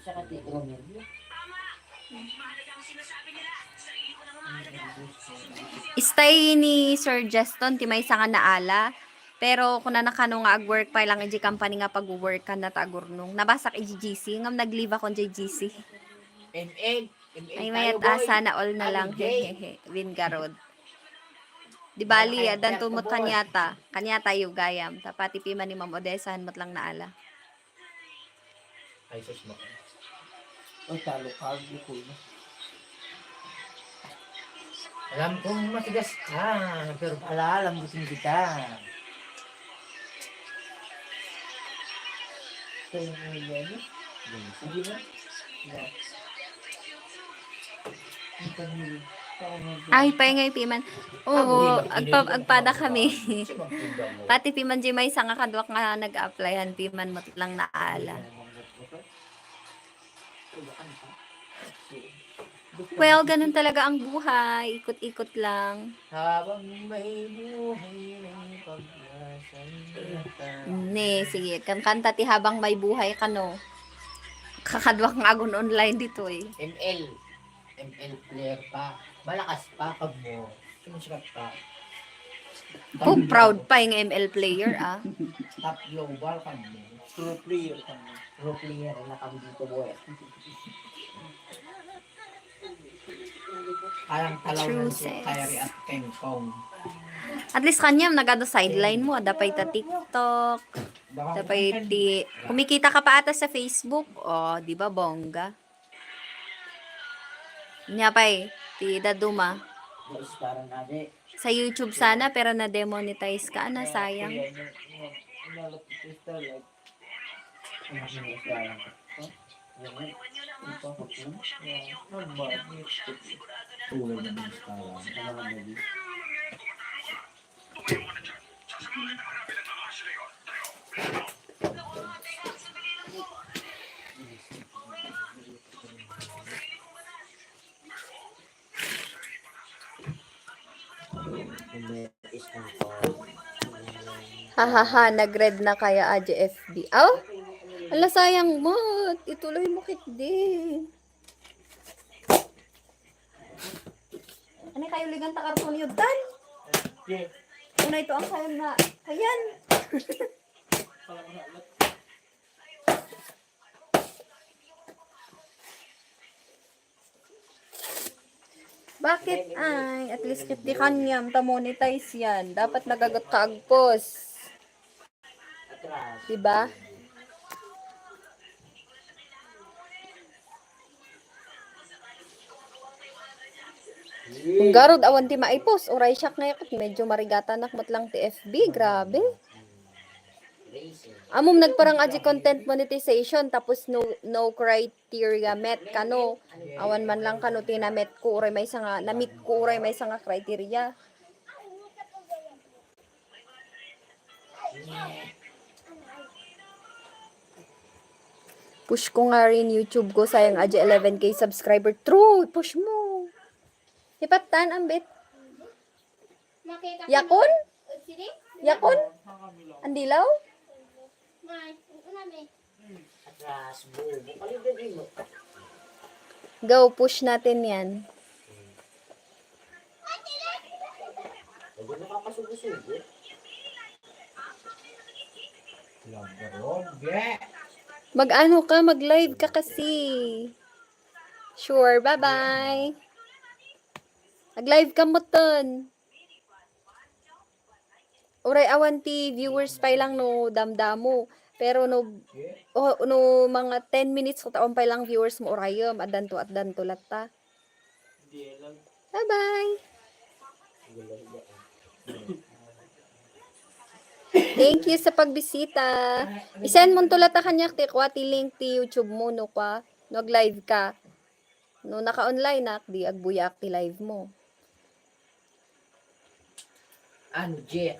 Saka tigramin. Stay ni Sir Justin, ti may nga naala. Pero kung na nakano nga ag-work pa lang iji company nga pag-work ka na tagurnong. Nabasak iji GC, ngam nag-leave ako iji GC. ML Ay tayo, mayat boy. asa na all na Ano, lang, Jay? hehehe. Wingarod. Di bali, Kaya adan tumot boy. kanyata yung gayam. Tapati pima ni Ma'am Odessa, hanmat lang naala. Ay, sus mo. Ay, talo ka. Alam kong matigas ka, pero alam gusto kita. Kaya nga yan, hindi ba? Ay, paingay piman. Oo, agpada kami. Pati piman di may nga kadwak nga nag-applyan, piman mat lang naala. Well, ganun talaga ang buhay. Ikot-ikot lang. Habang may buhay, may pag-asa. Ne, sige. Kanta ti habang may buhay ka, no? Kakadwak ng agon online dito eh. ML player pa. Malakas pa pag mo. Sumusikat pa. Oh, proud pa yung ML player, ah. Top global ka mo. Pro player ka mo. Pro player na kami dito, boy. Parang talaw ng Kyrie at King Kong. At least kanyam nagado sideline mo, dapay ta TikTok. Dapay ti kumikita ka pa ata sa Facebook. Oh, di ba bongga? Nya pay ti daduma. Sa YouTube sana pero na demonetize ka na sayang. Hahaha, nag-red na kaya AJFB. Oh? Ala, sayang mo. Ituloy mo kit din. Ano kayo ligang takarton yun, tan? Una ito ang sayang na. Ayan. Bakit ay? At least kit di kanyam, ta-monetize yan. Dapat nagagat ka agpos. Diba? Kung garod awan ti maipos, oray siyak na yakot, medyo marigata nakmat lang ti FB, grabe. Amom nagparang aji content monetization, tapos no criteria met kano. Awan man lang kano tinamet ko, oray may sanga, namit ko oray may sanga criteria. Push ko nga rin YouTube ko, sayang aji 11K subscriber. True, push mo. Hipatan ang bit. Yakon? Yakon? Andilaw? Go, push natin yan. Mag-ano ka, mag-live ka kasi. Sure, bye-bye. Mag-live ka mo ton. Uray awanti viewers pa lang no damdamo. Pero no mga 10 minutes ko taon pa lang viewers mo urayom at danto latta. Bye-bye. Thank you sa pagbisita. I-send mo tulad ta kanya ti link ti YouTube mo no kwa. Nag-live ka. No naka-online na di agbuyak ti live mo. Ano, Jay,